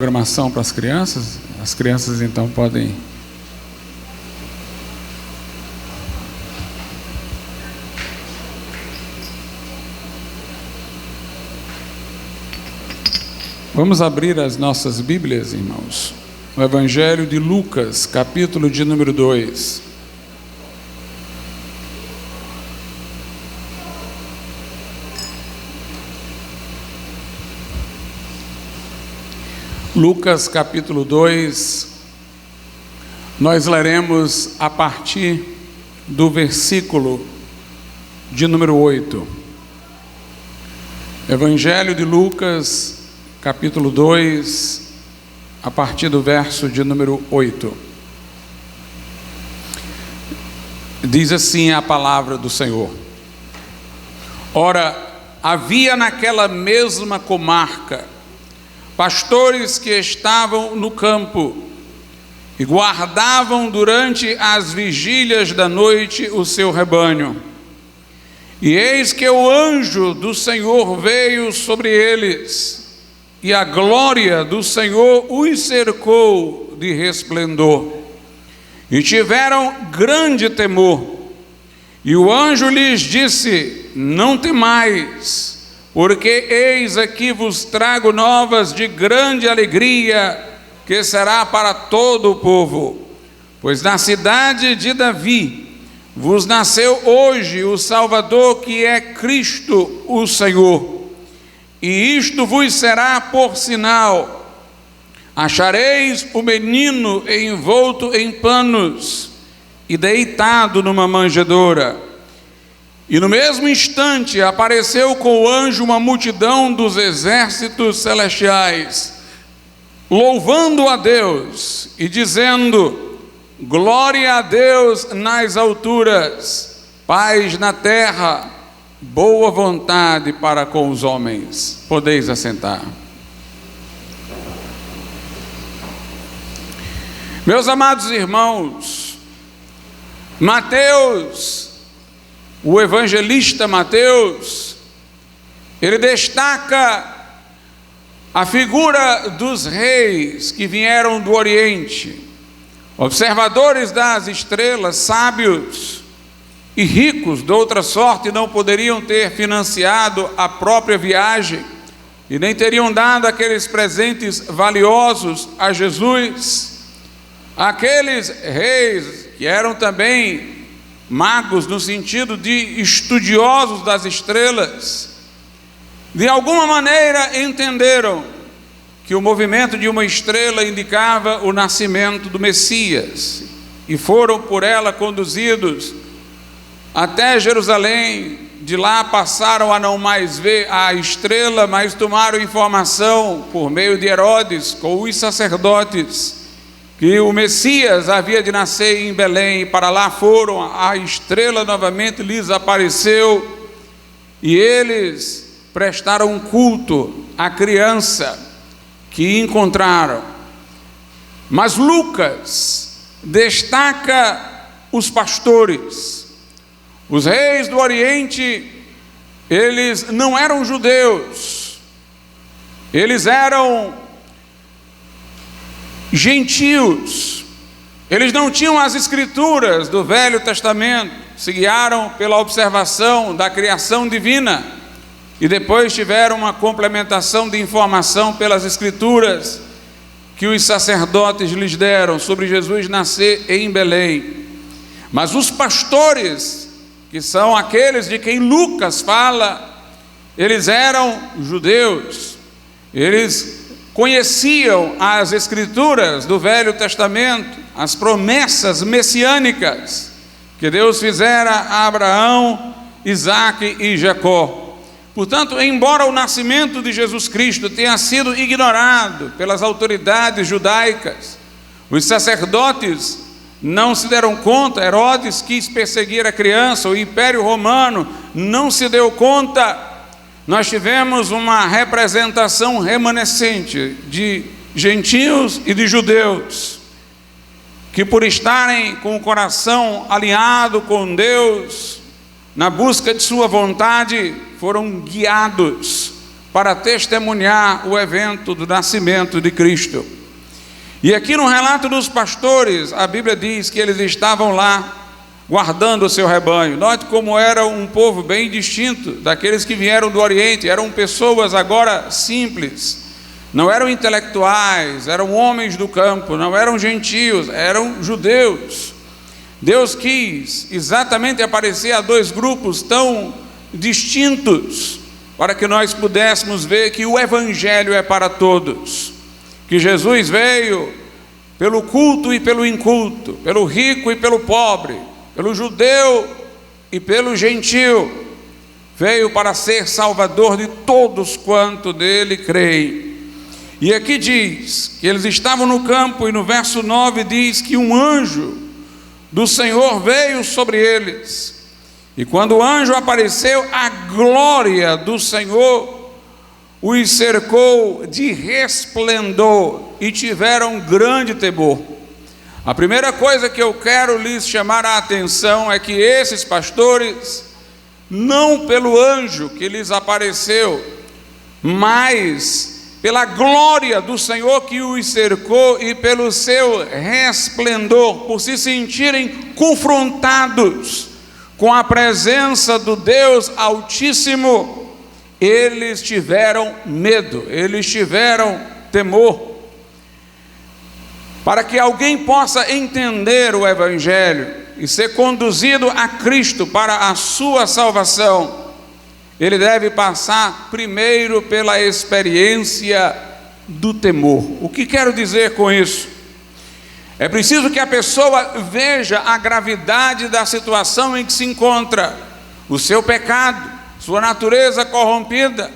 Programação para as crianças então podem. Vamos abrir as nossas Bíblias, irmãos, no Evangelho de Lucas, capítulo de número 2. Lucas capítulo 2, nós leremos a partir do versículo de número 8. Evangelho de Lucas, capítulo 2, a partir do verso de número 8. Diz assim a palavra do Senhor: Ora, havia naquela mesma comarca pastores que estavam no campo e guardavam durante as vigílias da noite o seu rebanho. E eis que o anjo do Senhor veio sobre eles, e a glória do Senhor os cercou de resplendor. E tiveram grande temor. E o anjo lhes disse: Não temais, porque eis aqui vos trago novas de grande alegria, que será para todo o povo. Pois na cidade de Davi vos nasceu hoje o Salvador, que é Cristo o Senhor. E isto vos será por sinal: achareis o menino envolto em panos e deitado numa manjedoura. E no mesmo instante apareceu com o anjo uma multidão dos exércitos celestiais, louvando a Deus e dizendo: Glória a Deus nas alturas, paz na terra, boa vontade para com os homens. Podeis assentar. Meus amados irmãos, Mateus, o evangelista Mateus, ele destaca a figura dos reis que vieram do Oriente, observadores das estrelas, sábios e ricos de outra sorte não poderiam ter financiado a própria viagem e nem teriam dado aqueles presentes valiosos a Jesus. Aqueles reis que eram também magos no sentido de estudiosos das estrelas, de alguma maneira entenderam que o movimento de uma estrela indicava o nascimento do Messias, e foram por ela conduzidos até Jerusalém. De lá passaram a não mais ver a estrela, mas tomaram informação por meio de Herodes com os sacerdotes que o Messias havia de nascer em Belém. Para lá foram, a estrela novamente lhes apareceu, e eles prestaram um culto à criança que encontraram. Mas Lucas destaca os pastores. Os reis do Oriente, eles não eram judeus, eles eram gentios, eles não tinham as escrituras do Velho Testamento, se guiaram pela observação da criação divina e depois tiveram uma complementação de informação pelas escrituras que os sacerdotes lhes deram sobre Jesus nascer em Belém. Mas os pastores, que são aqueles de quem Lucas fala, eles eram judeus, eles conheciam as escrituras do Velho Testamento, as promessas messiânicas que Deus fizera a Abraão, Isaque e Jacó. Portanto, embora o nascimento de Jesus Cristo tenha sido ignorado pelas autoridades judaicas, os sacerdotes não se deram conta. Herodes quis perseguir a criança, o Império Romano não se deu conta. Nós tivemos uma representação remanescente de gentios e de judeus, que por estarem com o coração alinhado com Deus, na busca de sua vontade, foram guiados para testemunhar o evento do nascimento de Cristo. E aqui no relato dos pastores, a Bíblia diz que eles estavam lá guardando o seu rebanho. Note como era um povo bem distinto daqueles que vieram do Oriente. Eram pessoas agora simples, não eram intelectuais, eram homens do campo, não eram gentios, eram judeus. Deus quis exatamente aparecer a dois grupos tão distintos, para que nós pudéssemos ver que o Evangelho é para todos, que Jesus veio pelo culto e pelo inculto, pelo rico e pelo pobre, pelo judeu e pelo gentil, veio para ser salvador de todos quanto nele creem. E aqui diz que eles estavam no campo, e no verso 9 diz que um anjo do Senhor veio sobre eles, e quando o anjo apareceu, a glória do Senhor os cercou de resplendor, e tiveram grande temor. A primeira coisa que eu quero lhes chamar a atenção é que esses pastores, não pelo anjo que lhes apareceu, mas pela glória do Senhor que os cercou e pelo seu resplendor, por se sentirem confrontados com a presença do Deus Altíssimo, eles tiveram medo, eles tiveram temor. Para que alguém possa entender o Evangelho e ser conduzido a Cristo para a sua salvação, ele deve passar primeiro pela experiência do temor. O que quero dizer com isso? É preciso que a pessoa veja a gravidade da situação em que se encontra, o seu pecado, sua natureza corrompida,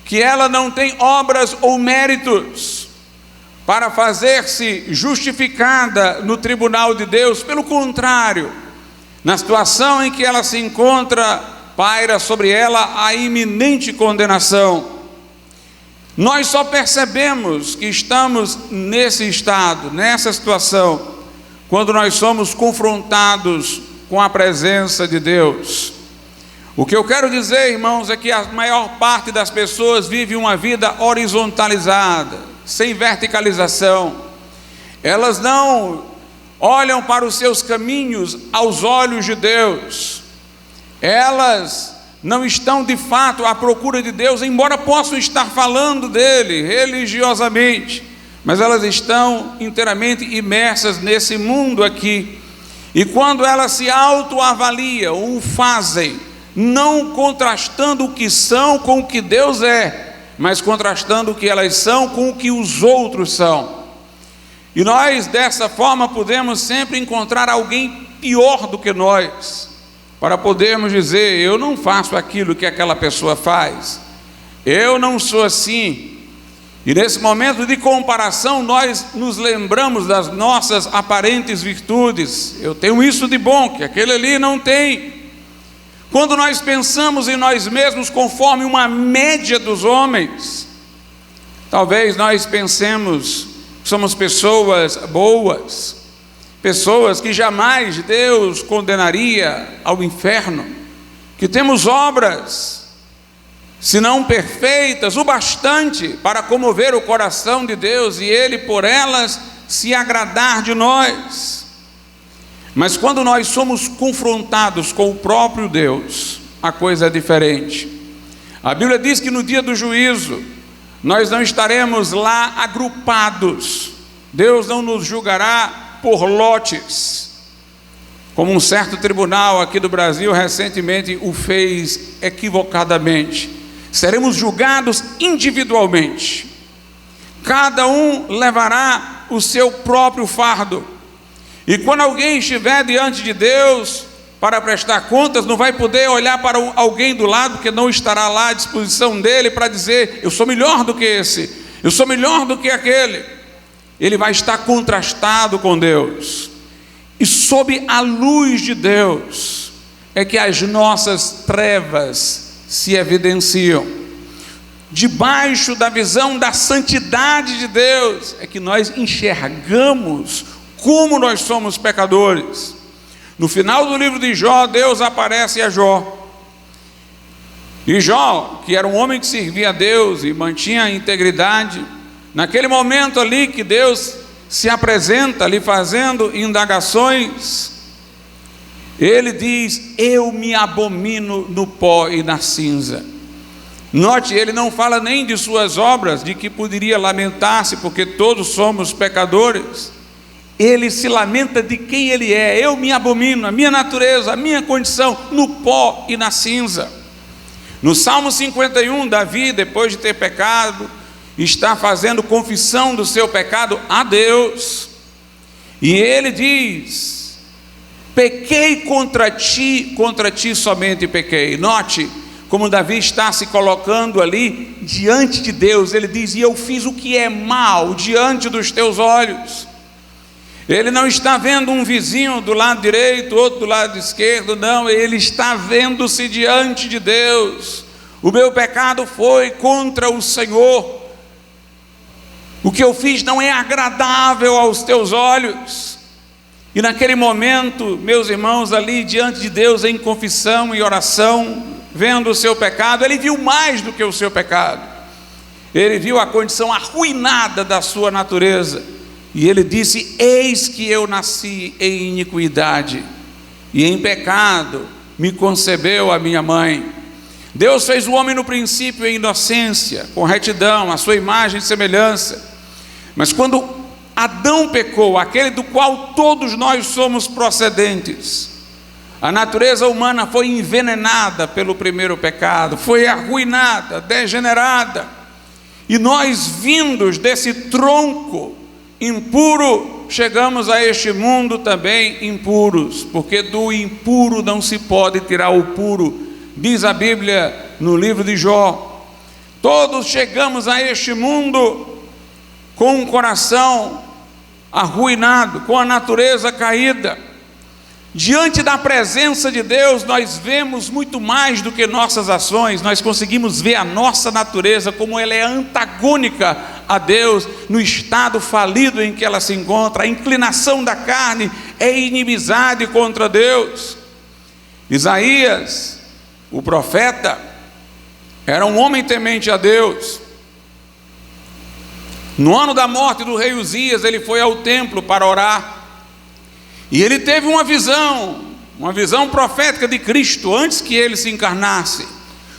que ela não tem obras ou méritos para fazer-se justificada no tribunal de Deus. Pelo contrário, na situação em que ela se encontra, paira sobre ela a iminente condenação. Nós só percebemos que estamos nesse estado, nessa situação, quando nós somos confrontados com a presença de Deus. O que eu quero dizer, irmãos, é que a maior parte das pessoas vive uma vida horizontalizada, sem verticalização. Elas não olham para os seus caminhos aos olhos de Deus. Elas não estão de fato à procura de Deus, embora possam estar falando dele religiosamente, mas elas estão inteiramente imersas nesse mundo aqui. E quando elas se autoavaliam, o fazem não contrastando o que são com o que Deus é, mas contrastando o que elas são com o que os outros são. E nós dessa forma podemos sempre encontrar alguém pior do que nós, para podermos dizer: eu não faço aquilo que aquela pessoa faz, eu não sou assim. E nesse momento de comparação nós nos lembramos das nossas aparentes virtudes. Eu tenho isso de bom que aquele ali não tem. Quando nós pensamos em nós mesmos conforme uma média dos homens, talvez nós pensemos que somos pessoas boas, pessoas que jamais Deus condenaria ao inferno, que temos obras, se não perfeitas, o bastante para comover o coração de Deus e Ele por elas se agradar de nós. Mas quando nós somos confrontados com o próprio Deus, a coisa é diferente. A Bíblia diz que no dia do juízo, nós não estaremos lá agrupados. Deus não nos julgará por lotes, como um certo tribunal aqui do Brasil recentemente o fez equivocadamente. Seremos julgados individualmente. Cada um levará o seu próprio fardo. E quando alguém estiver diante de Deus para prestar contas, não vai poder olhar para alguém do lado, porque não estará lá à disposição dele para dizer: eu sou melhor do que esse, eu sou melhor do que aquele. Ele vai estar contrastado com Deus. E sob a luz de Deus é que as nossas trevas se evidenciam. Debaixo da visão da santidade de Deus é que nós enxergamos como nós somos pecadores. No final do livro de Jó, Deus aparece a Jó E Jó, que era um homem que servia a Deus e mantinha a integridade, naquele momento ali que Deus se apresenta ali fazendo indagações, ele diz: eu me abomino no pó e na cinza. Note, ele não fala nem de suas obras, de que poderia lamentar-se, porque todos somos pecadores. Ele se lamenta de quem ele é. Eu me abomino, a minha natureza, a minha condição, no pó e na cinza. No Salmo 51, Davi, depois de ter pecado, está fazendo confissão do seu pecado a Deus. E ele diz: pequei contra ti somente pequei. Note como Davi está se colocando ali diante de Deus. Ele diz: e eu fiz o que é mal diante dos teus olhos. Ele não está vendo um vizinho do lado direito, outro do lado esquerdo, não, ele está vendo-se diante de Deus. O meu pecado foi contra o Senhor. O que eu fiz não é agradável aos teus olhos. E naquele momento, meus irmãos, ali diante de Deus em confissão e oração, vendo o seu pecado, ele viu mais do que o seu pecado. Ele viu a condição arruinada da sua natureza. E ele disse: eis que eu nasci em iniquidade, e em pecado me concebeu a minha mãe. Deus fez o homem no princípio em inocência, com retidão, a sua imagem e semelhança. Mas quando Adão pecou, aquele do qual todos nós somos procedentes, a natureza humana foi envenenada pelo primeiro pecado, foi arruinada, degenerada. E nós, vindos desse tronco impuro, chegamos a este mundo também impuros, porque do impuro não se pode tirar o puro, diz a Bíblia no livro de Jó. Todos chegamos a este mundo com um coração arruinado, com a natureza caída. Diante da presença de Deus, nós vemos muito mais do que nossas ações. Nós conseguimos ver a nossa natureza como ela é antagônica a Deus, no estado falido em que ela se encontra. A inclinação da carne é inimizade contra Deus. Isaías, o profeta, era um homem temente a Deus. No ano da morte do rei Uzias, ele foi ao templo para orar. E ele teve uma visão profética de Cristo, antes que ele se encarnasse,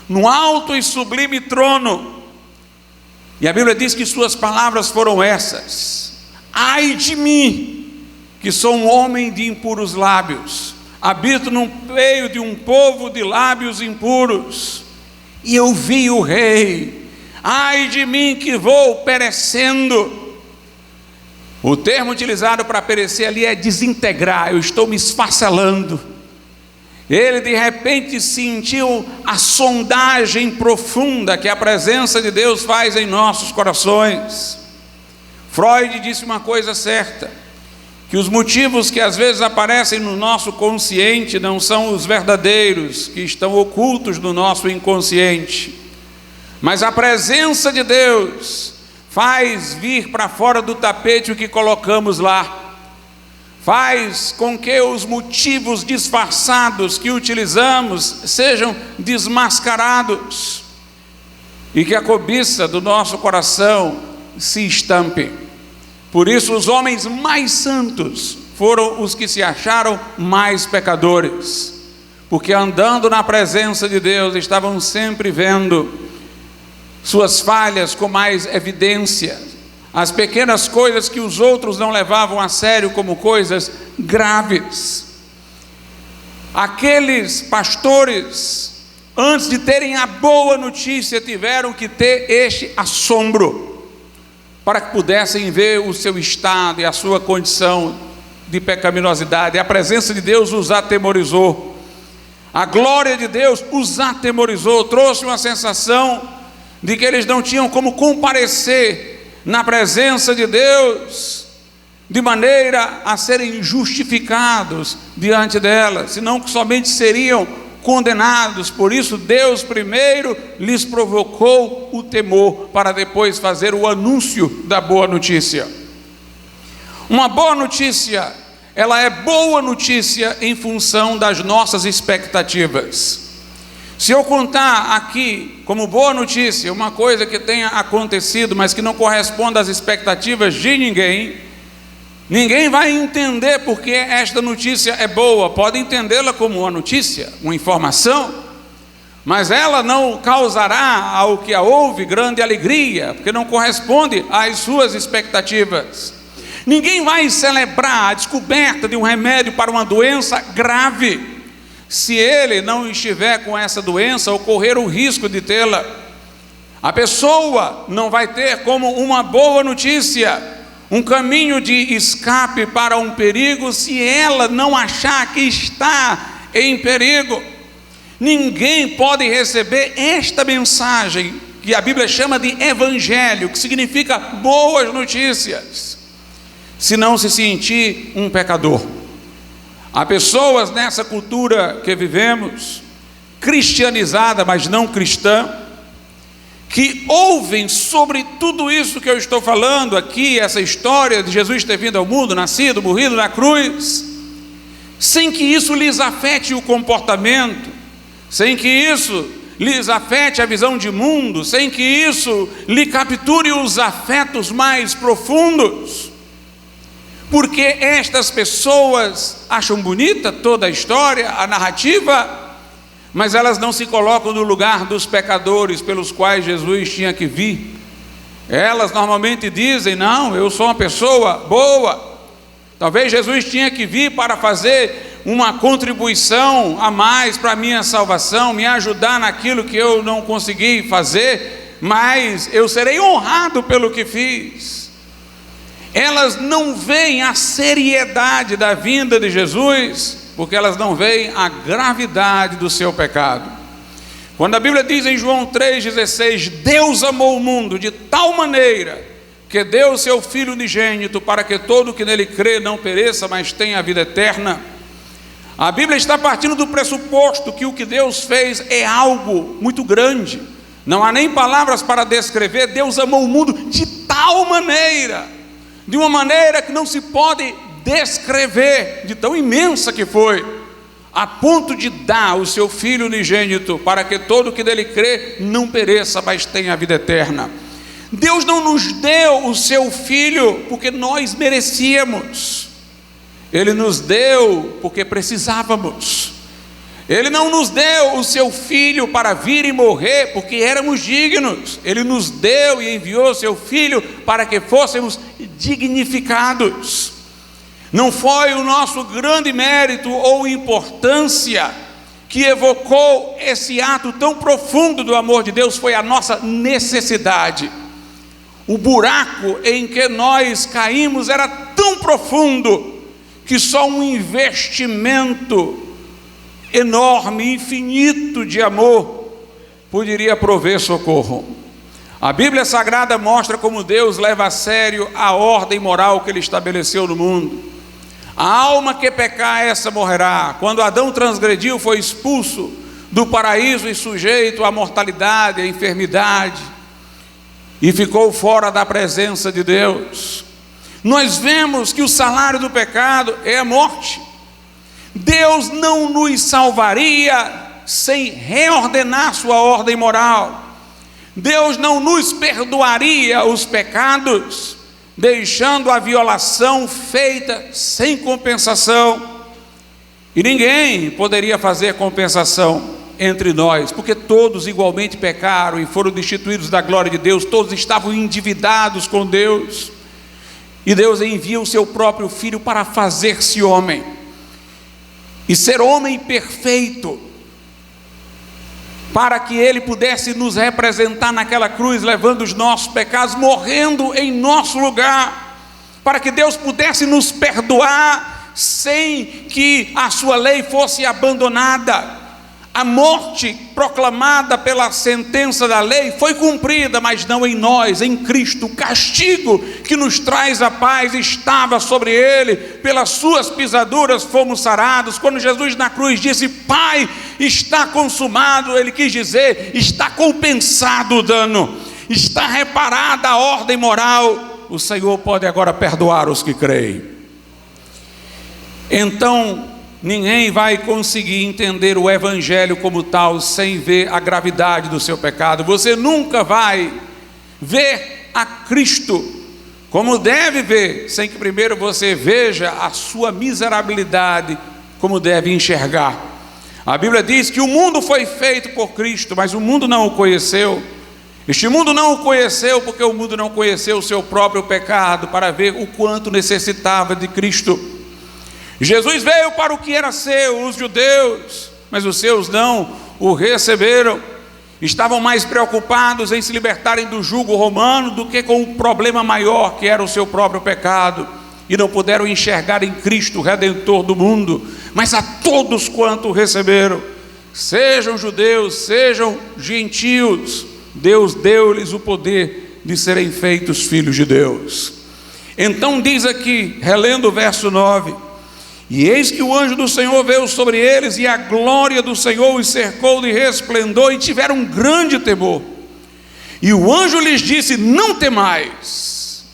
no alto e sublime trono. E a Bíblia diz que suas palavras foram essas: ai de mim, que sou um homem de impuros lábios, habito no meio de um povo de lábios impuros, e eu vi o rei. Ai de mim que vou perecendo. O termo utilizado para perecer ali é desintegrar. Eu estou me esfacelando. Ele de repente sentiu a sondagem profunda que a presença de Deus faz em nossos corações. Freud disse uma coisa certa: que os motivos que às vezes aparecem no nosso consciente não são os verdadeiros, que estão ocultos no nosso inconsciente, mas a presença de Deus faz vir para fora do tapete o que colocamos lá, faz com que os motivos disfarçados que utilizamos sejam desmascarados, e que a cobiça do nosso coração se estampe. Por isso os homens mais santos foram os que se acharam mais pecadores, porque andando na presença de Deus estavam sempre vendo suas falhas com mais evidência, as pequenas coisas que os outros não levavam a sério como coisas graves. Aqueles pastores, antes de terem a boa notícia, tiveram que ter este assombro, para que pudessem ver o seu estado e a sua condição de pecaminosidade. A presença de Deus os atemorizou, a glória de Deus os atemorizou, trouxe uma sensação de que eles não tinham como comparecer na presença de Deus de maneira a serem justificados diante dela, senão que somente seriam condenados. Por isso Deus primeiro lhes provocou o temor, para depois fazer o anúncio da boa notícia. Uma boa notícia, ela é boa notícia em função das nossas expectativas. Se eu contar aqui como boa notícia uma coisa que tenha acontecido, mas que não corresponda às expectativas de ninguém, ninguém vai entender porque esta notícia é boa. Pode entendê-la como uma notícia, uma informação, mas ela não causará ao que a ouve grande alegria, porque não corresponde às suas expectativas. Ninguém vai celebrar a descoberta de um remédio para uma doença grave, se ele não estiver com essa doença ou correr o risco de tê-la. A pessoa não vai ter como uma boa notícia um caminho de escape para um perigo, se ela não achar que está em perigo. Ninguém pode receber esta mensagem, que a Bíblia chama de evangelho, que significa boas notícias, se não se sentir um pecador. Há pessoas nessa cultura que vivemos, cristianizada, mas não cristã, que ouvem sobre tudo isso que eu estou falando aqui, essa história de Jesus ter vindo ao mundo, nascido, morrido na cruz, sem que isso lhes afete o comportamento, sem que isso lhes afete a visão de mundo, sem que isso lhe capture os afetos mais profundos. Porque estas pessoas acham bonita toda a história, a narrativa, mas elas não se colocam no lugar dos pecadores pelos quais Jesus tinha que vir. Elas normalmente dizem: não, eu sou uma pessoa boa. Talvez Jesus tinha que vir para fazer uma contribuição a mais para a minha salvação, me ajudar naquilo que eu não consegui fazer, mas eu serei honrado pelo que fiz. Elas não veem a seriedade da vinda de Jesus, porque elas não veem a gravidade do seu pecado. Quando a Bíblia diz em João 3,16: Deus amou o mundo de tal maneira que deu o seu Filho unigênito para que todo que nele crê não pereça, mas tenha a vida eterna. A Bíblia está partindo do pressuposto que o que Deus fez é algo muito grande. Não há nem palavras para descrever. Deus amou o mundo de tal maneira, de uma maneira que não se pode descrever, de tão imensa que foi, a ponto de dar o seu Filho unigênito para que todo que nele crê não pereça, mas tenha a vida eterna. Deus não nos deu o seu Filho porque nós merecíamos, Ele nos deu porque precisávamos. Ele não nos deu o seu Filho para vir e morrer porque éramos dignos. Ele nos deu e enviou o seu Filho para que fôssemos dignificados. Não foi o nosso grande mérito ou importância que evocou esse ato tão profundo do amor de Deus, foi a nossa necessidade. O buraco em que nós caímos era tão profundo que só um investimento enorme, infinito de amor poderia prover socorro. A Bíblia Sagrada mostra como Deus leva a sério a ordem moral que Ele estabeleceu no mundo. A alma que pecar, essa morrerá. Quando Adão transgrediu, foi expulso do paraíso e sujeito à mortalidade, à enfermidade, e ficou fora da presença de Deus. Nós vemos que o salário do pecado é a morte. Deus não nos salvaria sem reordenar sua ordem moral. Deus não nos perdoaria os pecados deixando a violação feita sem compensação. E ninguém poderia fazer compensação entre nós, porque todos igualmente pecaram e foram destituídos da glória de Deus. Todos estavam endividados com Deus, e Deus envia o seu próprio Filho para fazer-se homem e ser homem perfeito, para que Ele pudesse nos representar naquela cruz, levando os nossos pecados, morrendo em nosso lugar, para que Deus pudesse nos perdoar sem que a sua lei fosse abandonada. A morte proclamada pela sentença da lei foi cumprida, mas não em nós, em Cristo. O castigo que nos traz a paz estava sobre Ele, pelas suas pisaduras fomos sarados. Quando Jesus na cruz disse: Pai, está consumado, Ele quis dizer: está compensado o dano, está reparada a ordem moral. O Senhor pode agora perdoar os que creem. Então, ninguém vai conseguir entender o Evangelho como tal sem ver a gravidade do seu pecado. Você nunca vai ver a Cristo como deve ver, sem que primeiro você veja a sua miserabilidade como deve enxergar. A Bíblia diz que o mundo foi feito por Cristo, mas o mundo não o conheceu. Este mundo não o conheceu porque o mundo não conheceu o seu próprio pecado, para ver o quanto necessitava de Cristo. Jesus veio para o que era seu, os judeus, mas os seus não o receberam. Estavam mais preocupados em se libertarem do jugo romano do que com o problema maior, que era o seu próprio pecado, e não puderam enxergar em Cristo, o Redentor do mundo. Mas a todos quanto o receberam, sejam judeus, sejam gentios, Deus deu-lhes o poder de serem feitos filhos de Deus. Então diz aqui, relendo o verso 9: e eis que o anjo do Senhor veio sobre eles, e a glória do Senhor os cercou de resplendor, e tiveram um grande temor. E o anjo lhes disse: não temais,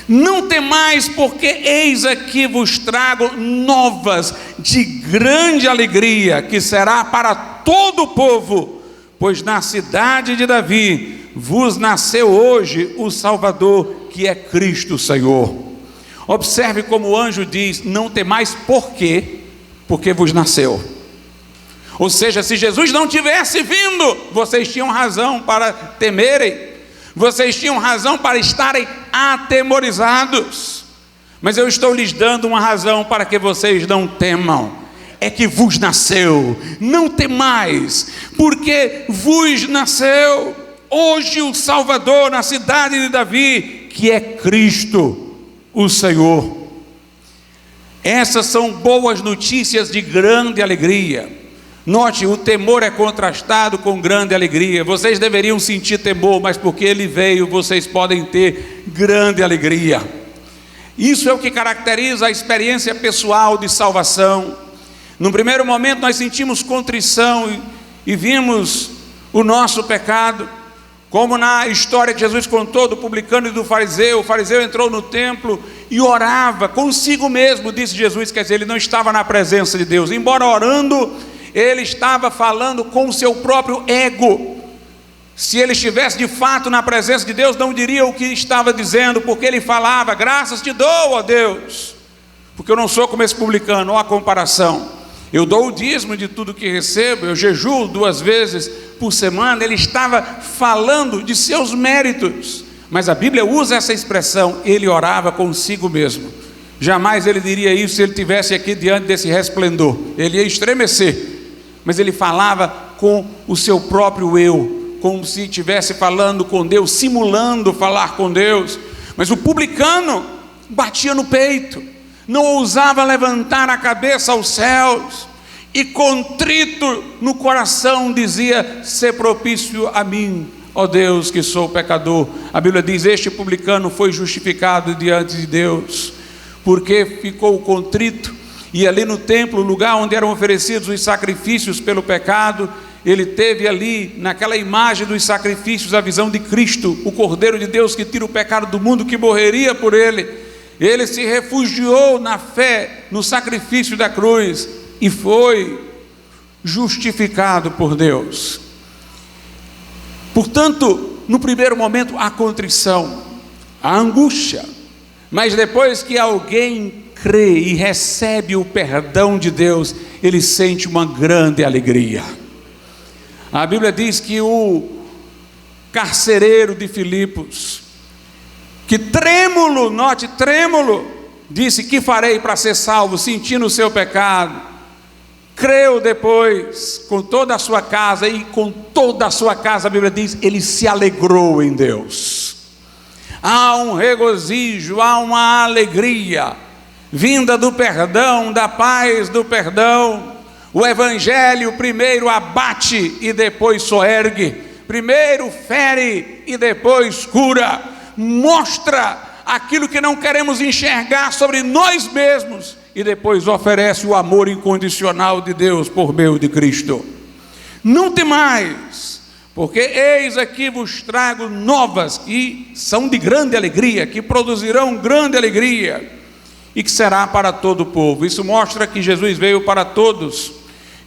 não temais, porque eis aqui vos trago novas de grande alegria, que será para todo o povo, pois na cidade de Davi vos nasceu hoje o Salvador, que é Cristo Senhor. Observe como o anjo diz: não temais, por quê? Porque vos nasceu. Ou seja, se Jesus não tivesse vindo, vocês tinham razão para temerem, vocês tinham razão para estarem atemorizados. Mas eu estou lhes dando uma razão para que vocês não temam: é que vos nasceu. Não temais, porque vos nasceu hoje o Salvador na cidade de Davi, que é Cristo o Senhor. Essas são boas notícias de grande alegria. Note, o temor é contrastado com grande alegria. Vocês deveriam sentir temor, mas porque ele veio, vocês podem ter grande alegria. Isso é o que caracteriza a experiência pessoal de salvação. No primeiro momento nós sentimos contrição e vimos o nosso pecado, como na história que Jesus contou do publicano e do fariseu. O fariseu entrou no templo e orava consigo mesmo, disse Jesus, quer dizer, ele não estava na presença de Deus. Embora orando, ele estava falando com o seu próprio ego. Se ele estivesse de fato na presença de Deus, não diria o que estava dizendo, porque ele falava: graças te dou, ó Deus, porque eu não sou como esse publicano. Ó a comparação: eu dou o dízimo de tudo que recebo, eu jejuo 2 vezes por semana. Ele estava falando de seus méritos, mas a Bíblia usa essa expressão: ele orava consigo mesmo. Jamais ele diria isso se ele estivesse aqui diante desse resplendor, ele ia estremecer. Mas ele falava com o seu próprio eu, como se estivesse falando com Deus, simulando falar com Deus. Mas o publicano batia no peito, não ousava levantar a cabeça aos céus, e contrito no coração dizia: sê propício a mim, ó Deus, que sou pecador. A Bíblia diz: este publicano foi justificado diante de Deus, porque ficou contrito. E ali no templo, o lugar onde eram oferecidos os sacrifícios pelo pecado, ele teve ali, naquela imagem dos sacrifícios, a visão de Cristo, o Cordeiro de Deus que tira o pecado do mundo, que morreria por ele. Ele se refugiou na fé, no sacrifício da cruz, e foi justificado por Deus. Portanto, no primeiro momento, a contrição, a angústia, mas depois que alguém crê e recebe o perdão de Deus, ele sente uma grande alegria. A Bíblia diz que o carcereiro de Filipos, que trêmulo, note, trêmulo, disse: que farei para ser salvo? Sentindo o seu pecado, creu depois com toda a sua casa, e com toda a sua casa, a Bíblia diz, ele se alegrou em Deus. Há um regozijo, há uma alegria vinda do perdão, da paz do perdão. O Evangelho primeiro abate e depois soergue, primeiro fere e depois cura, mostra aquilo que não queremos enxergar sobre nós mesmos, e depois oferece o amor incondicional de Deus por meio de Cristo. Não temais, porque eis aqui vos trago novas, que são de grande alegria, que produzirão grande alegria. e que será para todo o povo. Isso mostra que Jesus veio para todos.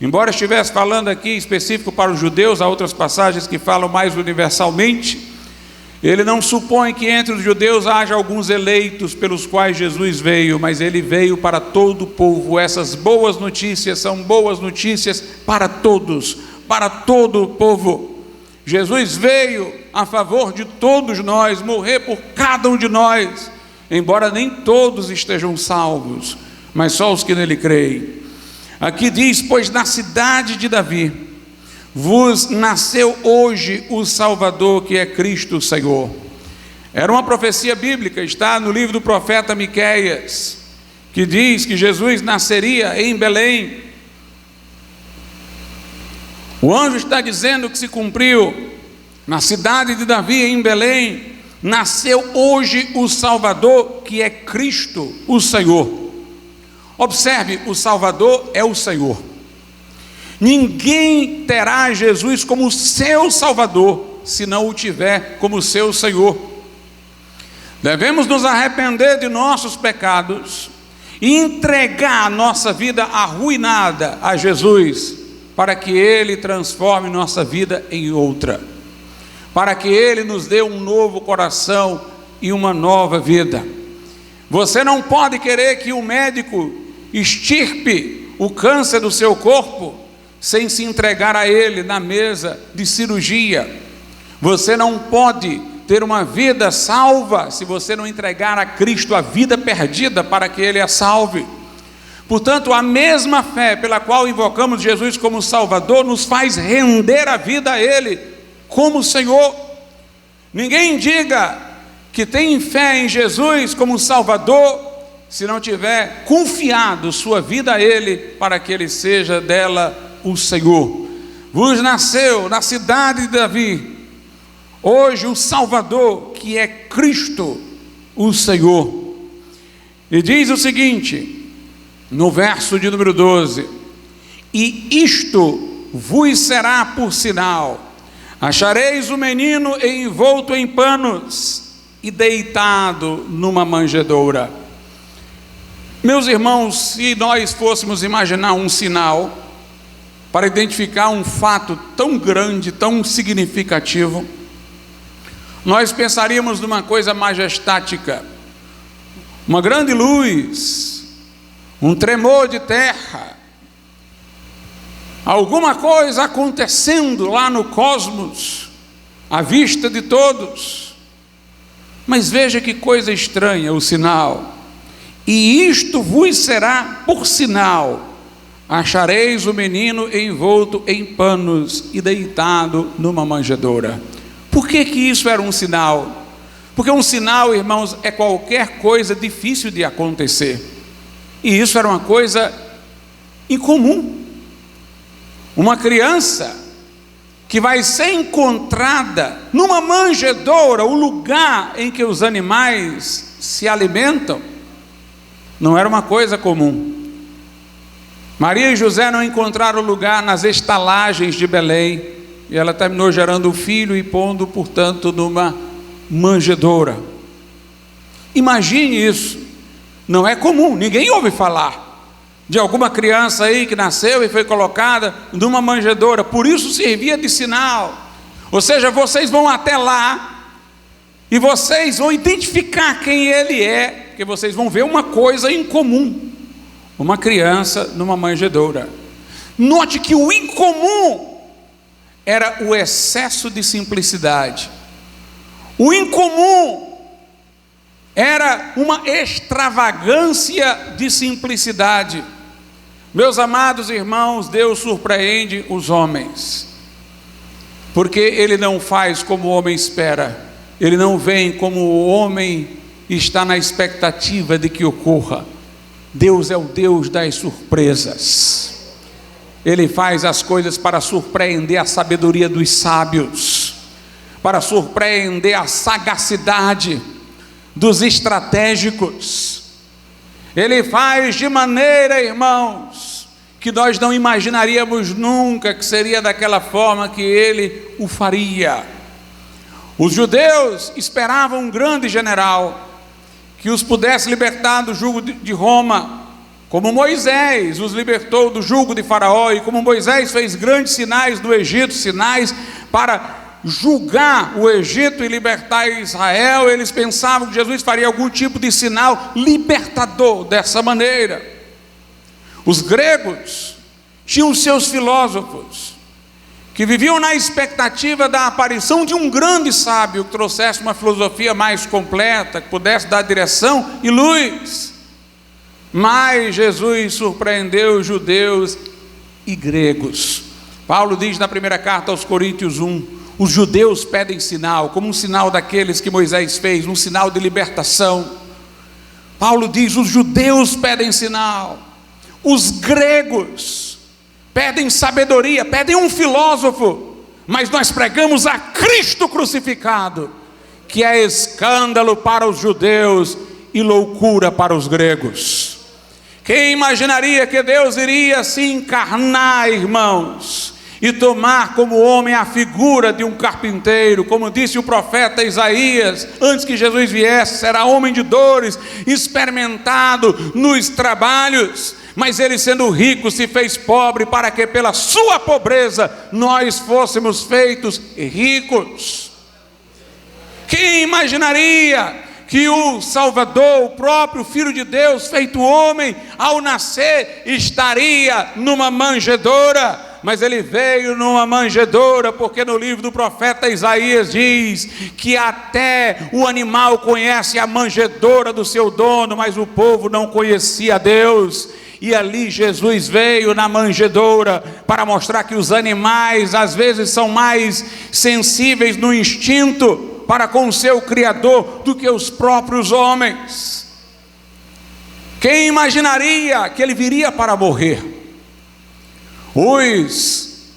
Embora estivesse falando aqui específico para os judeus, há outras passagens que falam mais universalmente. Ele não supõe que entre os judeus haja alguns eleitos pelos quais Jesus veio, mas ele veio para todo o povo. Essas boas notícias são boas notícias para todos, para todo o povo. Jesus veio a favor de todos nós, morrer por cada um de nós, embora nem todos estejam salvos, mas só os que nele creem. Aqui diz: pois na cidade de Davi vos nasceu hoje o Salvador, que é Cristo o Senhor. Era uma profecia bíblica, está no livro do profeta Miqueias, que diz que Jesus nasceria em Belém. O anjo está dizendo que se cumpriu. Na cidade de Davi, em Belém, nasceu hoje o Salvador, que é Cristo o Senhor. Observe, o Salvador é o Senhor. Ninguém terá Jesus como seu Salvador, se não o tiver como seu Senhor. Devemos nos arrepender de nossos pecados e entregar a nossa vida arruinada a Jesus, para que Ele transforme nossa vida em outra, para que Ele nos dê um novo coração e uma nova vida. Você não pode querer que o médico extirpe o câncer do seu corpo sem se entregar a Ele na mesa de cirurgia. Você não pode ter uma vida salva se você não entregar a Cristo a vida perdida para que Ele a salve. Portanto, a mesma fé pela qual invocamos Jesus como Salvador nos faz render a vida a Ele como Senhor. Ninguém diga que tem fé em Jesus como Salvador se não tiver confiado sua vida a Ele para que Ele seja dela o Senhor. Vos nasceu na cidade de Davi hoje o Salvador, que é Cristo o Senhor. E diz o seguinte, no verso de número 12: e isto vos será por sinal: achareis o menino envolto em panos e deitado numa manjedoura. Meus irmãos, se nós fôssemos imaginar um sinal para identificar um fato tão grande, tão significativo, nós pensaríamos numa coisa majestática, uma grande luz, um tremor de terra, alguma coisa acontecendo lá no cosmos, à vista de todos. Mas veja que coisa estranha o sinal: e isto vos será por sinal: achareis o menino envolto em panos e deitado numa manjedoura. Por que isso era um sinal? Porque um sinal, irmãos, é qualquer coisa difícil de acontecer. E isso era uma coisa incomum. Uma criança que vai ser encontrada numa manjedoura, o lugar em que os animais se alimentam, não era uma coisa comum. Maria e José não encontraram lugar nas estalagens de Belém, e ela terminou gerando o filho e pondo, portanto, numa manjedoura. Imagine isso. Não é comum, ninguém ouve falar de alguma criança aí que nasceu e foi colocada numa manjedoura. Por isso servia de sinal. Ou seja, vocês vão até lá e vocês vão identificar quem ele é, porque vocês vão ver uma coisa incomum: uma criança numa manjedoura. Note que o incomum era o excesso de simplicidade. O incomum era uma extravagância de simplicidade. Meus amados irmãos, Deus surpreende os homens, porque Ele não faz como o homem espera, Ele não vem como o homem está na expectativa de que ocorra. Deus é o Deus das surpresas. Ele faz as coisas para surpreender a sabedoria dos sábios, para surpreender a sagacidade dos estratégicos. Ele faz de maneira, irmãos, que nós não imaginaríamos nunca que seria daquela forma que Ele o faria. Os judeus esperavam um grande general, que os pudesse libertar do jugo de Roma, como Moisés os libertou do jugo de Faraó, e como Moisés fez grandes sinais no Egito, sinais para julgar o Egito e libertar Israel, eles pensavam que Jesus faria algum tipo de sinal libertador dessa maneira. Os gregos tinham seus filósofos, que viviam na expectativa da aparição de um grande sábio, que trouxesse uma filosofia mais completa, que pudesse dar direção e luz. Mas Jesus surpreendeu os judeus e gregos. Paulo diz na primeira carta aos Coríntios 1, os judeus pedem sinal, como um sinal daqueles que Moisés fez, um sinal de libertação. Paulo diz, os judeus pedem sinal, os gregos pedem sabedoria, pedem um filósofo, mas nós pregamos a Cristo crucificado, que é escândalo para os judeus e loucura para os gregos. Quem imaginaria que Deus iria se encarnar, irmãos, e tomar como homem a figura de um carpinteiro, como disse o profeta Isaías, antes que Jesus viesse, será homem de dores, experimentado nos trabalhos, mas ele sendo rico se fez pobre, para que pela sua pobreza nós fôssemos feitos ricos. Quem imaginaria que o Salvador, o próprio Filho de Deus, feito homem, ao nascer, estaria numa manjedoura? Mas ele veio numa manjedoura, porque no livro do profeta Isaías diz que até o animal conhece a manjedoura do seu dono, mas o povo não conhecia Deus. E ali Jesus veio na manjedoura para mostrar que os animais às vezes são mais sensíveis no instinto para com o seu Criador do que os próprios homens. Quem imaginaria que ele viria para morrer? Os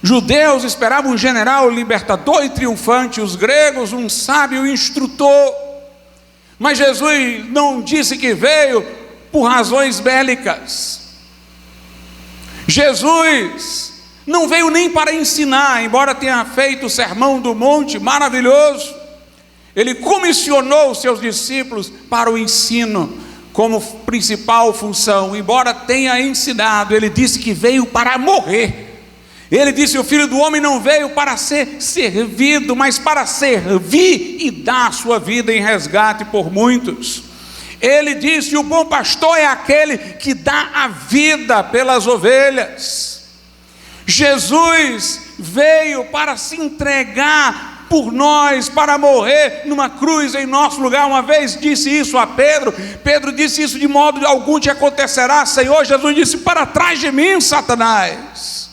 judeus esperavam um general libertador e triunfante, os gregos um sábio instrutor. Mas Jesus não disse que veio por razões bélicas. Jesus não veio nem para ensinar, embora tenha feito o sermão do monte maravilhoso. Ele comissionou os seus discípulos para o ensino como principal função. Embora tenha ensinado, ele disse que veio para morrer. Ele disse: o Filho do Homem não veio para ser servido, mas para servir e dar a sua vida em resgate por muitos. Ele disse: o bom pastor é aquele que dá a vida pelas ovelhas. Jesus veio para se entregar por nós, para morrer numa cruz em nosso lugar. Uma vez disse isso a Pedro. Pedro disse isso: de modo algum te acontecerá, Senhor. Jesus disse: para trás de mim, Satanás,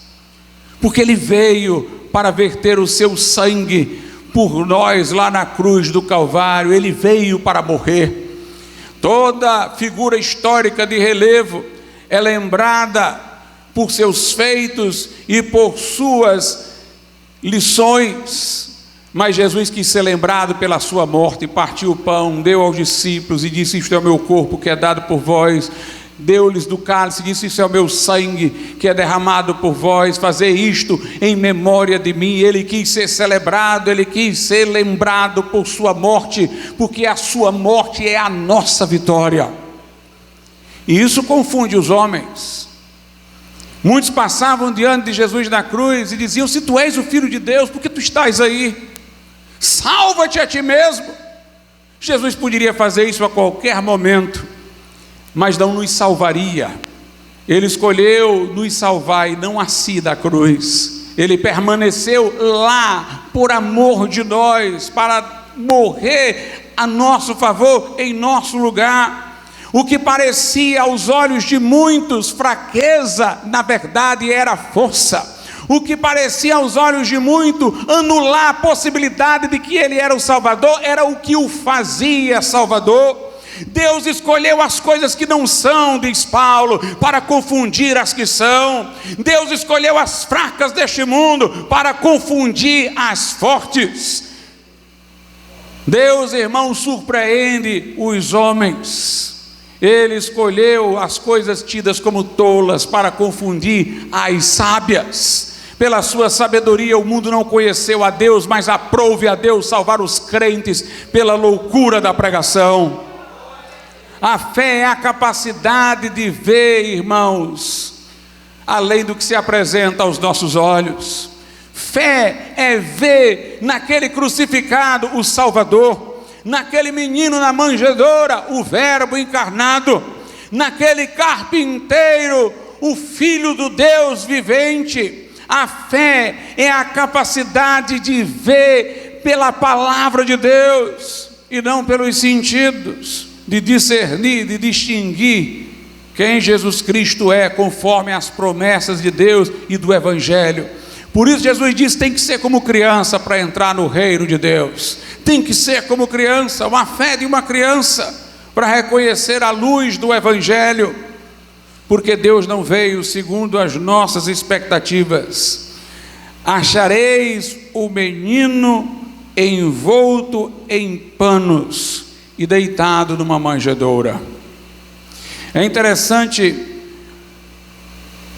porque ele veio para verter o seu sangue por nós lá na cruz do Calvário. Ele veio para morrer. Toda figura histórica de relevo é lembrada por seus feitos e por suas lições, mas Jesus quis ser lembrado pela sua morte. Partiu o pão, deu aos discípulos e disse: isto é o meu corpo que é dado por vós. Deu-lhes do cálice e disse: isso é o meu sangue que é derramado por vós, fazei isto em memória de mim. Ele quis ser celebrado, ele quis ser lembrado por sua morte, porque a sua morte é a nossa vitória. E isso confunde os homens. Muitos passavam diante de Jesus na cruz e diziam: se tu és o Filho de Deus, por que tu estás aí? Salva-te a ti mesmo. Jesus poderia fazer isso a qualquer momento, mas não nos salvaria. Ele escolheu nos salvar e não a si da cruz. Ele permaneceu lá por amor de nós, para morrer a nosso favor, em nosso lugar. O que parecia aos olhos de muitos fraqueza, na verdade era força. O que parecia aos olhos de muitos anular a possibilidade de que ele era o Salvador, era o que o fazia Salvador. Deus escolheu as coisas que não são, diz Paulo, para confundir as que são. Deus escolheu as fracas deste mundo para confundir as fortes. Deus, irmão, surpreende os homens. Ele escolheu as coisas tidas como tolas para confundir as sábias. Pela sua sabedoria o mundo não conheceu a Deus, mas aprouve a Deus salvar os crentes pela loucura da pregação. A fé é a capacidade de ver, irmãos, além do que se apresenta aos nossos olhos. Fé é ver naquele crucificado o Salvador, naquele menino na manjedoura o Verbo encarnado, naquele carpinteiro o Filho do Deus vivente. A fé é a capacidade de ver pela palavra de Deus e não pelos sentidos, de discernir, de distinguir quem Jesus Cristo é, conforme as promessas de Deus e do Evangelho. Por isso Jesus diz, tem que ser como criança para entrar no reino de Deus. Tem que ser como criança, uma fé de uma criança, para reconhecer a luz do Evangelho, porque Deus não veio segundo as nossas expectativas. Achareis o menino envolto em panos e deitado numa manjedoura. É interessante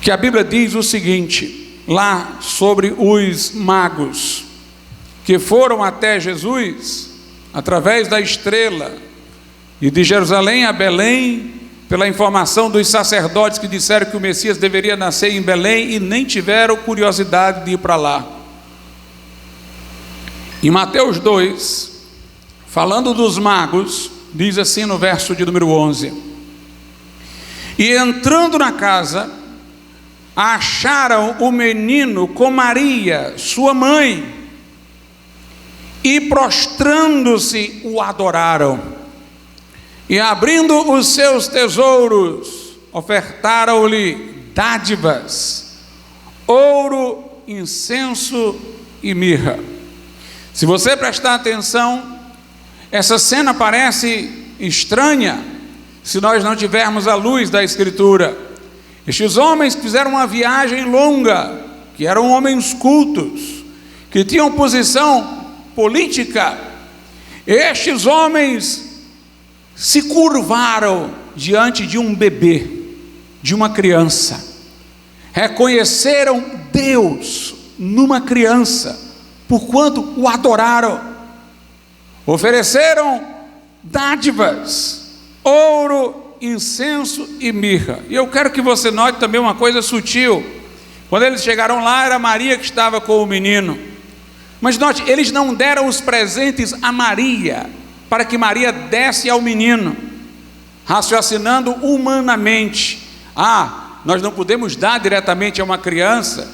que a Bíblia diz o seguinte, lá sobre os magos, que foram até Jesus, através da estrela, e de Jerusalém a Belém, pela informação dos sacerdotes que disseram que o Messias deveria nascer em Belém, e nem tiveram curiosidade de ir para lá. Em Mateus 2, falando dos magos, diz assim no verso de número 11: e entrando na casa, acharam o menino com Maria, sua mãe, e prostrando-se o adoraram, e abrindo os seus tesouros, ofertaram-lhe dádivas, ouro, incenso e mirra. Se você prestar atenção, essa cena parece estranha se nós não tivermos a luz da Escritura. Estes homens fizeram uma viagem longa, que eram homens cultos, que tinham posição política. Estes homens se curvaram diante de um bebê, de uma criança, reconheceram Deus numa criança, porquanto o adoraram, ofereceram dádivas, ouro, incenso e mirra. E eu quero que você note também uma coisa sutil. Quando eles chegaram lá, era Maria que estava com o menino. Mas note, eles não deram os presentes a Maria, para que Maria desse ao menino, raciocinando humanamente. Nós não podemos dar diretamente a uma criança,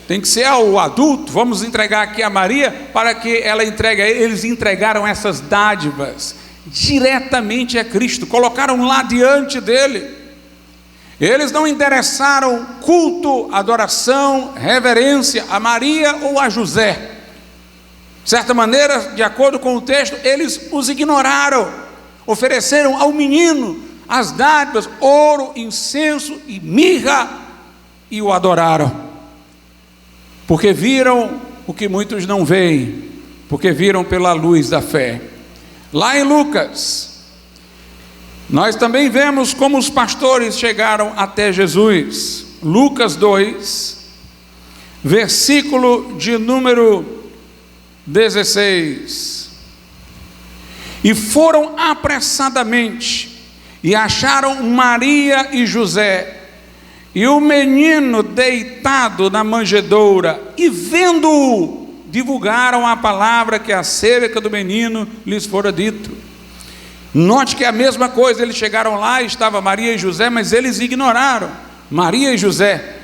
tem que ser ao adulto, vamos entregar aqui a Maria, para que ela entregue a ele. Eles entregaram essas dádivas diretamente a Cristo, colocaram lá diante dele. Eles não interessaram culto, adoração, reverência a Maria ou a José. De certa maneira, de acordo com o texto, eles os ignoraram, ofereceram ao menino as dádivas, ouro, incenso e mirra, e o adoraram, porque viram o que muitos não veem, porque viram pela luz da fé. Lá em Lucas, nós também vemos como os pastores chegaram até Jesus. Lucas 2, versículo de número 16: e foram apressadamente, e acharam Maria e José, e o menino deitado na manjedoura, e vendo-o, divulgaram a palavra que acerca do menino lhes fora dito. Note que é a mesma coisa, eles chegaram lá, estava Maria e José, mas eles ignoraram Maria e José.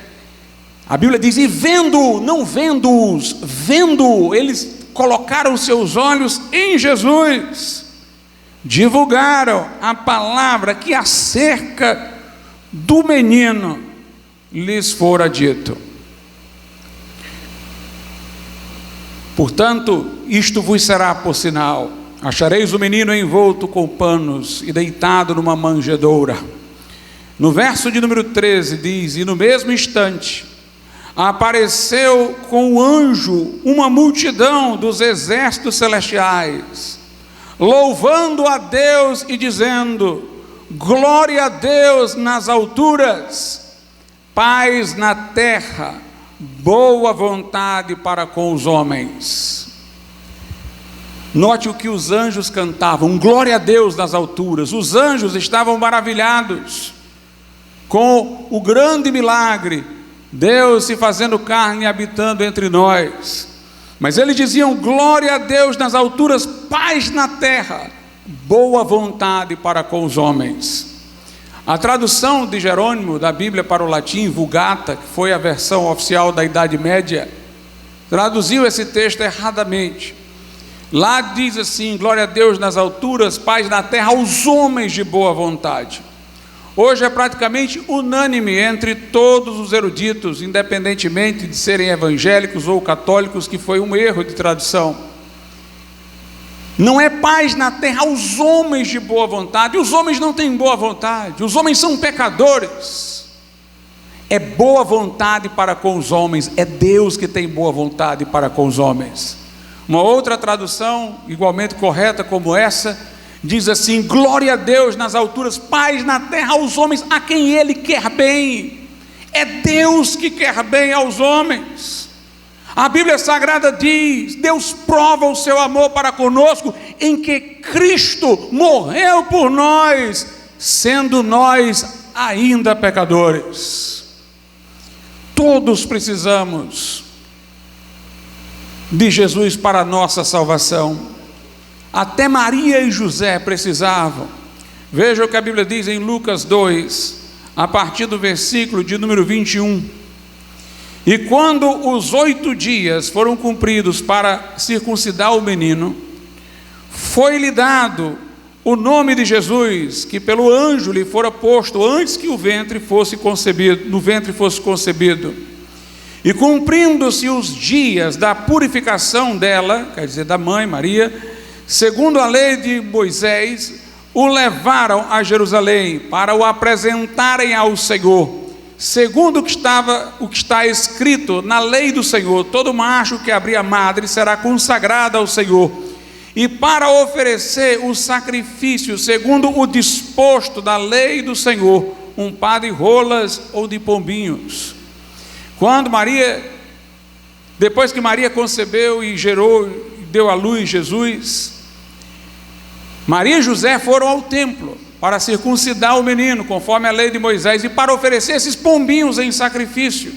A Bíblia diz, e vendo, não vendo-os, vendo, eles colocaram seus olhos em Jesus, divulgaram a palavra que acerca do menino lhes fora dito. Portanto, isto vos será por sinal: achareis o menino envolto com panos e deitado numa manjedoura. No verso de número 13 diz, e no mesmo instante apareceu com o anjo uma multidão dos exércitos celestiais, louvando a Deus e dizendo, glória a Deus nas alturas, paz na terra, boa vontade para com os homens. Note o que os anjos cantavam: glória a Deus nas alturas. Os anjos estavam maravilhados com o grande milagre, Deus se fazendo carne e habitando entre nós. Mas eles diziam: glória a Deus nas alturas, paz na terra, boa vontade para com os homens. A tradução de Jerônimo da Bíblia para o latim, Vulgata, que foi a versão oficial da Idade Média, traduziu esse texto erradamente. Lá diz assim: glória a Deus nas alturas, paz na terra aos homens de boa vontade. Hoje é praticamente unânime entre todos os eruditos, independentemente de serem evangélicos ou católicos, que foi um erro de tradução. Não é paz na terra aos homens de boa vontade. Os homens não têm boa vontade, os homens são pecadores. É boa vontade para com os homens, é Deus que tem boa vontade para com os homens. Uma outra tradução, igualmente correta como essa, diz assim: glória a Deus nas alturas, paz na terra aos homens a quem Ele quer bem. É Deus que quer bem aos homens. A Bíblia Sagrada diz: Deus prova o seu amor para conosco em que Cristo morreu por nós, sendo nós ainda pecadores. Todos precisamos de Jesus para a nossa salvação. Até Maria e José precisavam. Veja o que a Bíblia diz em Lucas 2, a partir do versículo de número 21. E quando os 8 dias foram cumpridos para circuncidar o menino, foi-lhe dado o nome de Jesus, que pelo anjo lhe fora posto antes que no ventre fosse concebido. E cumprindo-se os dias da purificação dela, quer dizer, da mãe Maria, segundo a lei de Moisés, o levaram a Jerusalém para o apresentarem ao Senhor, segundo o que está escrito na lei do Senhor: todo macho que abrir a madre será consagrado ao Senhor, e para oferecer o sacrifício segundo o disposto da lei do Senhor, um par de rolas ou de pombinhos. Depois que Maria concebeu e gerou, deu à luz Jesus, Maria e José foram ao templo para circuncidar o menino, conforme a lei de Moisés, e para oferecer esses pombinhos em sacrifício.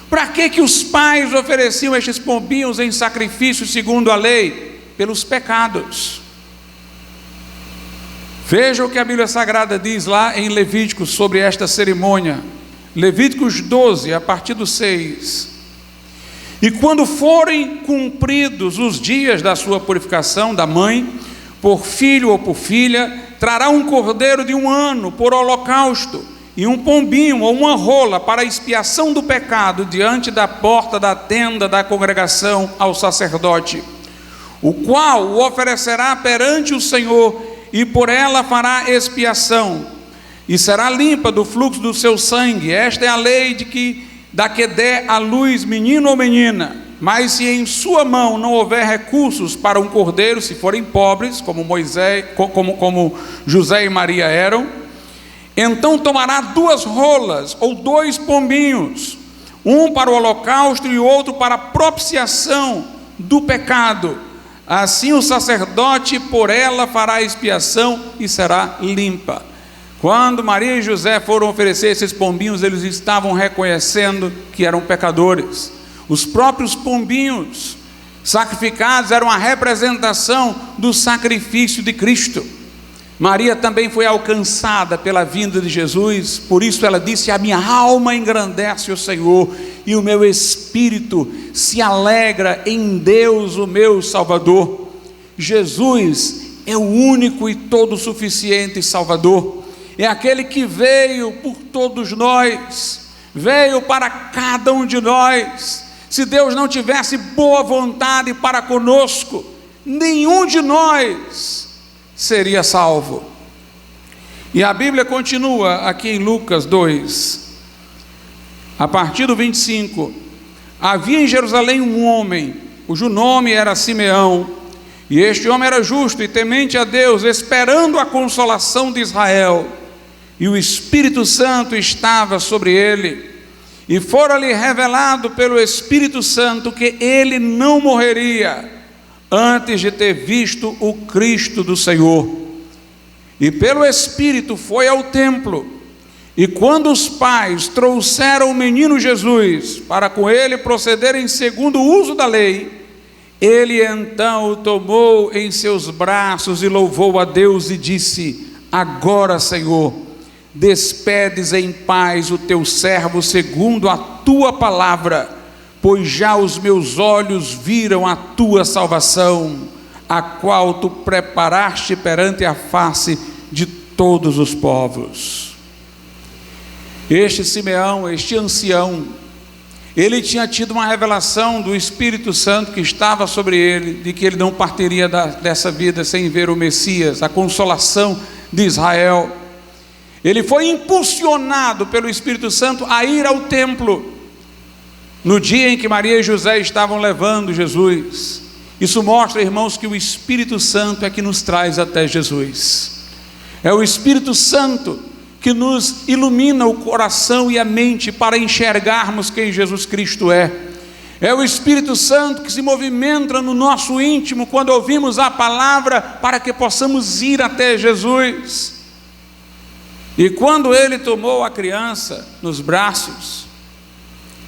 Para que os pais ofereciam estes pombinhos em sacrifício segundo a lei? Pelos pecados. Veja o que a Bíblia Sagrada diz lá em Levíticos sobre esta cerimônia. Levíticos 12, a partir do 6. E quando forem cumpridos os dias da sua purificação da mãe, por filho ou por filha, trará um cordeiro de 1 ano por holocausto, e um pombinho ou uma rola para expiação do pecado, diante da porta da tenda da congregação ao sacerdote, o qual o oferecerá perante o Senhor, e por ela fará expiação, e será limpa do fluxo do seu sangue. Esta é a lei da que der à luz menino ou menina. Mas se em sua mão não houver recursos para um cordeiro, se forem pobres, como José e Maria eram, então tomará 2 rolas ou 2 pombinhos, um para o holocausto e outro para a propiciação do pecado. Assim o sacerdote por ela fará expiação e será limpa. Quando Maria e José foram oferecer esses pombinhos, eles estavam reconhecendo que eram pecadores. Os próprios pombinhos sacrificados eram a representação do sacrifício de Cristo. Maria também foi alcançada pela vinda de Jesus, por isso ela disse: a minha alma engrandece o Senhor, e o meu espírito se alegra em Deus, o meu Salvador. Jesus é o único e todo suficiente Salvador. É aquele que veio por todos nós, veio para cada um de nós. Se Deus não tivesse boa vontade para conosco, nenhum de nós seria salvo. E a Bíblia continua aqui em Lucas 2, a partir do 25. Havia em Jerusalém um homem, cujo nome era Simeão, e este homem era justo e temente a Deus, esperando a consolação de Israel. E o Espírito Santo estava sobre ele, e fora-lhe revelado pelo Espírito Santo que ele não morreria antes de ter visto o Cristo do Senhor. E pelo Espírito foi ao templo. E quando os pais trouxeram o menino Jesus para com ele procederem segundo o uso da lei, ele então o tomou em seus braços e louvou a Deus e disse: agora, Senhor, despedes em paz o teu servo segundo a tua palavra, pois já os meus olhos viram a tua salvação, a qual tu preparaste perante a face de todos os povos. Este Simeão, este ancião, ele tinha tido uma revelação do Espírito Santo que estava sobre ele, de que ele não partiria dessa vida sem ver o Messias, a consolação de Israel. Ele foi impulsionado pelo Espírito Santo a ir ao templo, no dia em que Maria e José estavam levando Jesus. Isso mostra, irmãos, que o Espírito Santo é que nos traz até Jesus. É o Espírito Santo que nos ilumina o coração e a mente para enxergarmos quem Jesus Cristo é. É o Espírito Santo que se movimenta no nosso íntimo quando ouvimos a palavra, para que possamos ir até Jesus. E quando ele tomou a criança nos braços,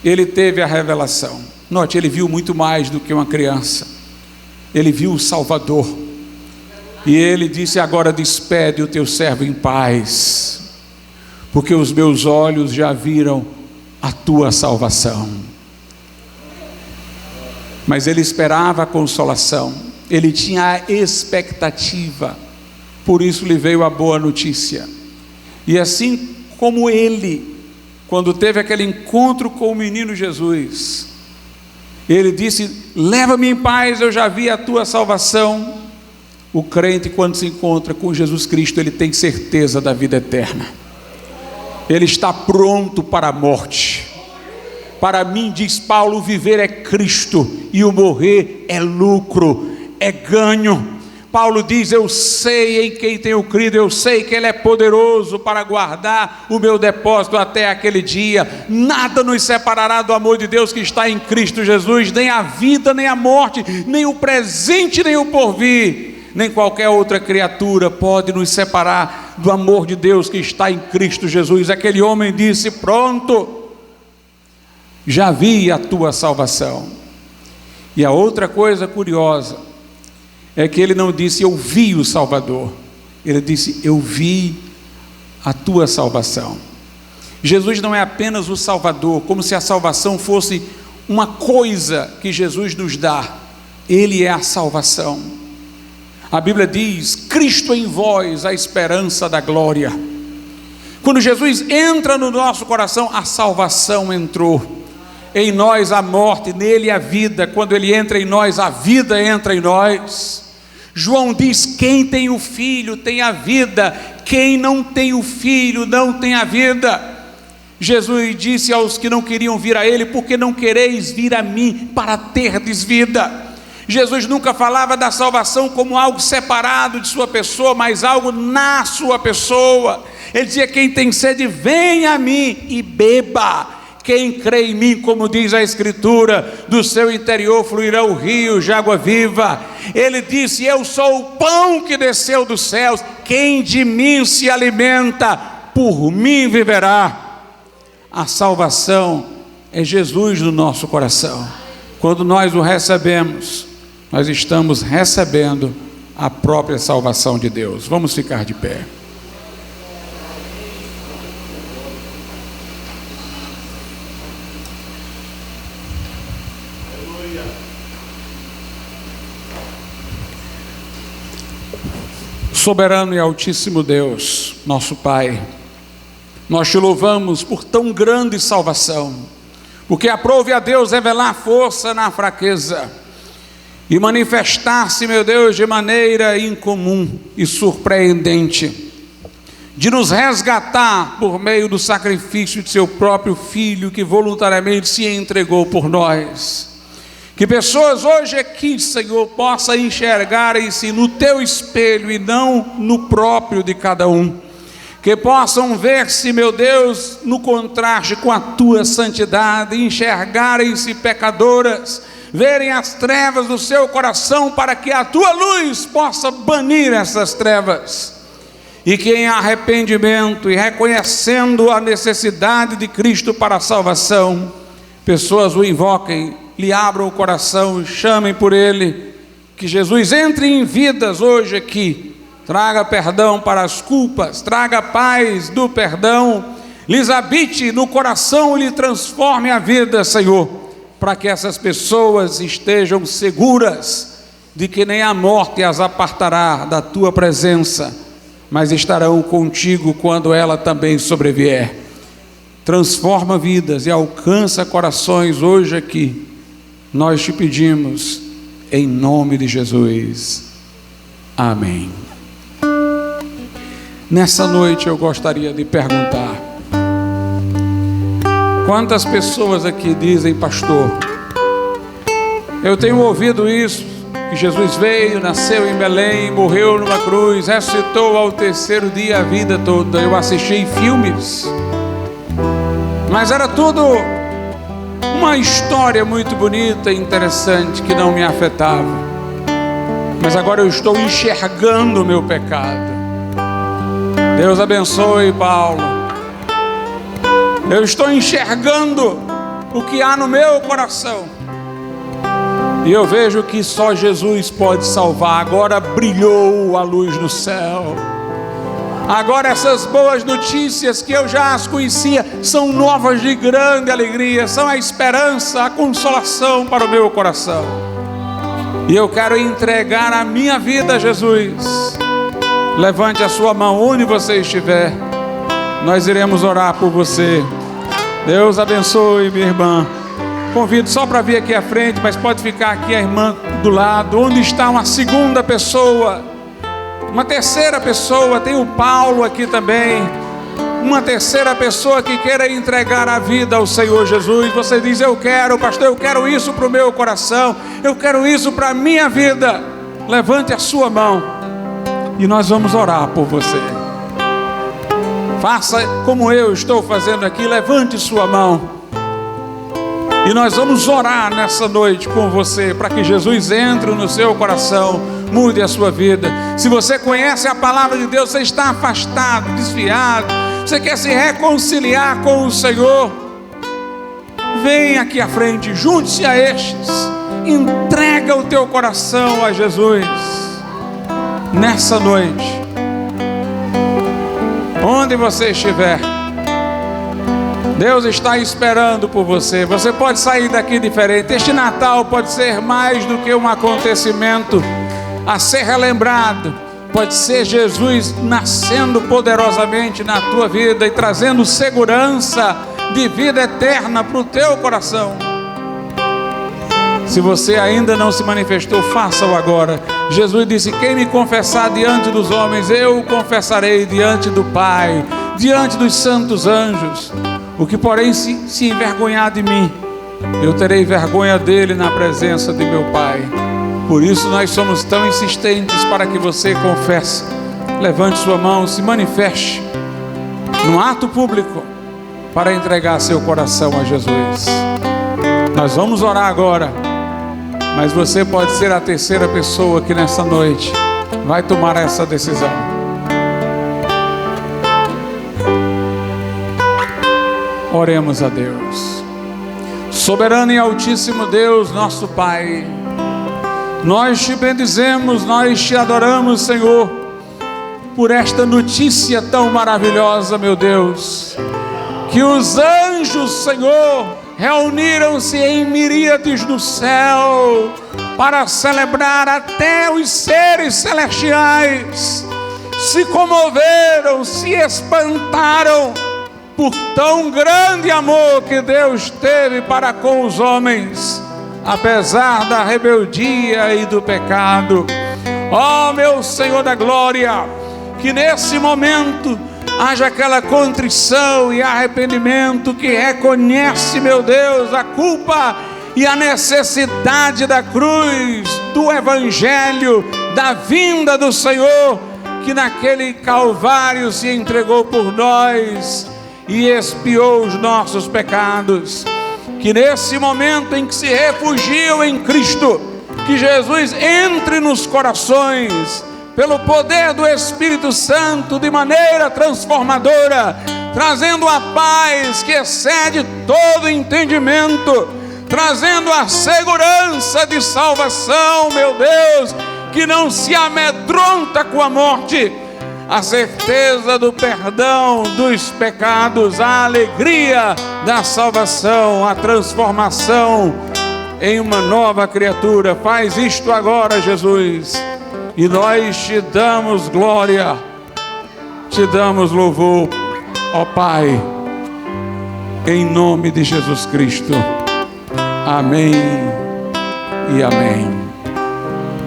ele teve a revelação. Note, ele viu muito mais do que uma criança. Ele viu o Salvador. E ele disse: agora despede o teu servo em paz, porque os meus olhos já viram a tua salvação. Mas ele esperava a consolação, ele tinha a expectativa, por isso lhe veio a boa notícia. E assim como ele, quando teve aquele encontro com o menino Jesus, ele disse: leva-me em paz, eu já vi a tua salvação. O crente, quando se encontra com Jesus Cristo, ele tem certeza da vida eterna. Ele está pronto para a morte. Para mim, diz Paulo, viver é Cristo e o morrer é lucro, é ganho. Paulo diz: eu sei em quem tenho crido, eu sei que Ele é poderoso para guardar o meu depósito até aquele dia. Nada nos separará do amor de Deus que está em Cristo Jesus, nem a vida, nem a morte, nem o presente, nem o porvir, nem qualquer outra criatura pode nos separar do amor de Deus que está em Cristo Jesus. Aquele homem disse: pronto, já vi a tua salvação. E a outra coisa curiosa é que ele não disse: eu vi o Salvador, ele disse: eu vi a tua salvação. Jesus não é apenas o Salvador, como se a salvação fosse uma coisa que Jesus nos dá. Ele é a salvação. A Bíblia diz: Cristo em vós, a esperança da glória. Quando Jesus entra no nosso coração, a salvação entrou. Em nós a morte, nele a vida. Quando ele entra em nós, a vida entra em nós. João diz: quem tem o Filho tem a vida, quem não tem o Filho não tem a vida. Jesus disse aos que não queriam vir a ele: porque não quereis vir a mim para terdes vida? Jesus nunca falava da salvação como algo separado de sua pessoa, mas algo na sua pessoa. Ele dizia: quem tem sede, venha a mim e beba. Quem crê em mim, como diz a Escritura, do seu interior fluirão rios de água viva. Ele disse: eu sou o pão que desceu dos céus, quem de mim se alimenta, por mim viverá. A salvação é Jesus no nosso coração. Quando nós o recebemos, nós estamos recebendo a própria salvação de Deus. Vamos ficar de pé. Soberano e altíssimo Deus, nosso Pai, nós te louvamos por tão grande salvação, porque aprove a Deus revelar força na fraqueza e manifestar-se, meu Deus, de maneira incomum e surpreendente, de nos resgatar por meio do sacrifício de seu próprio Filho, que voluntariamente se entregou por nós. Que pessoas hoje aqui, Senhor, possam enxergarem-se no teu espelho e não no próprio de cada um. Que possam ver-se, meu Deus, no contraste com a tua santidade, enxergarem-se pecadoras, verem as trevas do seu coração, para que a tua luz possa banir essas trevas. E que em arrependimento e reconhecendo a necessidade de Cristo para a salvação, pessoas o invoquem, lhe abram o coração, chamem por Ele, que Jesus entre em vidas hoje aqui, traga perdão para as culpas, traga paz do perdão, lhes habite no coração e lhe transforme a vida, Senhor, para que essas pessoas estejam seguras de que nem a morte as apartará da tua presença, mas estarão contigo quando ela também sobrevier. Transforma vidas e alcança corações hoje aqui. Nós te pedimos, em nome de Jesus. Amém. Nessa noite eu gostaria de perguntar: quantas pessoas aqui dizem, pastor, eu tenho ouvido isso, que Jesus veio, nasceu em Belém, morreu numa cruz, ressuscitou ao terceiro dia a vida toda. Eu assisti em filmes, mas era tudo uma história muito bonita e interessante que não me afetava. Mas agora eu estou enxergando o meu pecado. Deus abençoe, Paulo. Eu estou enxergando o que há no meu coração. E eu vejo que só Jesus pode salvar. Agora brilhou a luz no céu. Agora essas boas notícias que eu já as conhecia são novas de grande alegria, são a esperança, a consolação para o meu coração. E eu quero entregar a minha vida a Jesus. Levante a sua mão onde você estiver. Nós iremos orar por você. Deus abençoe, minha irmã. Convido só para vir aqui à frente, mas pode ficar aqui a irmã do lado. Onde está uma segunda pessoa? Uma terceira pessoa, tem o Paulo aqui também. Uma terceira pessoa que queira entregar a vida ao Senhor Jesus. Você diz, eu quero, pastor, eu quero isso para o meu coração, eu quero isso para a minha vida. Levante a sua mão e nós vamos orar por você. Faça como eu estou fazendo aqui, levante sua mão. E nós vamos orar nessa noite com você, para que Jesus entre no seu coração, mude a sua vida. Se você conhece a palavra de Deus, você está afastado, desviado, você quer se reconciliar com o Senhor, vem aqui à frente, junte-se a estes, entrega o teu coração a Jesus, nessa noite, onde você estiver. Deus está esperando por você. Você pode sair daqui diferente. Este Natal pode ser mais do que um acontecimento a ser relembrado. Pode ser Jesus nascendo poderosamente na tua vida e trazendo segurança de vida eterna para o teu coração. Se você ainda não se manifestou, faça-o agora. Jesus disse, quem me confessar diante dos homens, eu o confessarei diante do Pai, diante dos santos anjos. O que porém se envergonhar de mim, eu terei vergonha dele na presença de meu Pai. Por isso nós somos tão insistentes para que você confesse. Levante sua mão, se manifeste num ato público para entregar seu coração a Jesus. Nós vamos orar agora, mas você pode ser a terceira pessoa que nessa noite vai tomar essa decisão. Oremos a Deus. Soberano e altíssimo Deus, nosso Pai, nós te bendizemos, nós te adoramos, Senhor, por esta notícia tão maravilhosa, meu Deus, que os anjos, Senhor, reuniram-se em miríades no céu para celebrar. Até os seres celestiais se comoveram, se espantaram por tão grande amor que Deus teve para com os homens, apesar da rebeldia e do pecado. Ó meu Senhor da glória, que nesse momento haja aquela contrição e arrependimento que reconhece, meu Deus, a culpa e a necessidade da cruz, do Evangelho, da vinda do Senhor, que naquele Calvário se entregou por nós e expiou os nossos pecados. que nesse momento em que se refugiam em Cristo, que Jesus entre nos corações, pelo poder do Espírito Santo, de maneira transformadora, trazendo a paz que excede todo entendimento, trazendo a segurança de salvação, meu Deus, que não se amedronta com a morte, a certeza do perdão dos pecados, a alegria da salvação, a transformação em uma nova criatura. Faz isto agora, Jesus, e nós te damos glória, te damos louvor, ó Pai, em nome de Jesus Cristo. Amém e amém.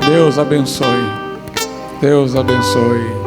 Deus abençoe. Deus abençoe.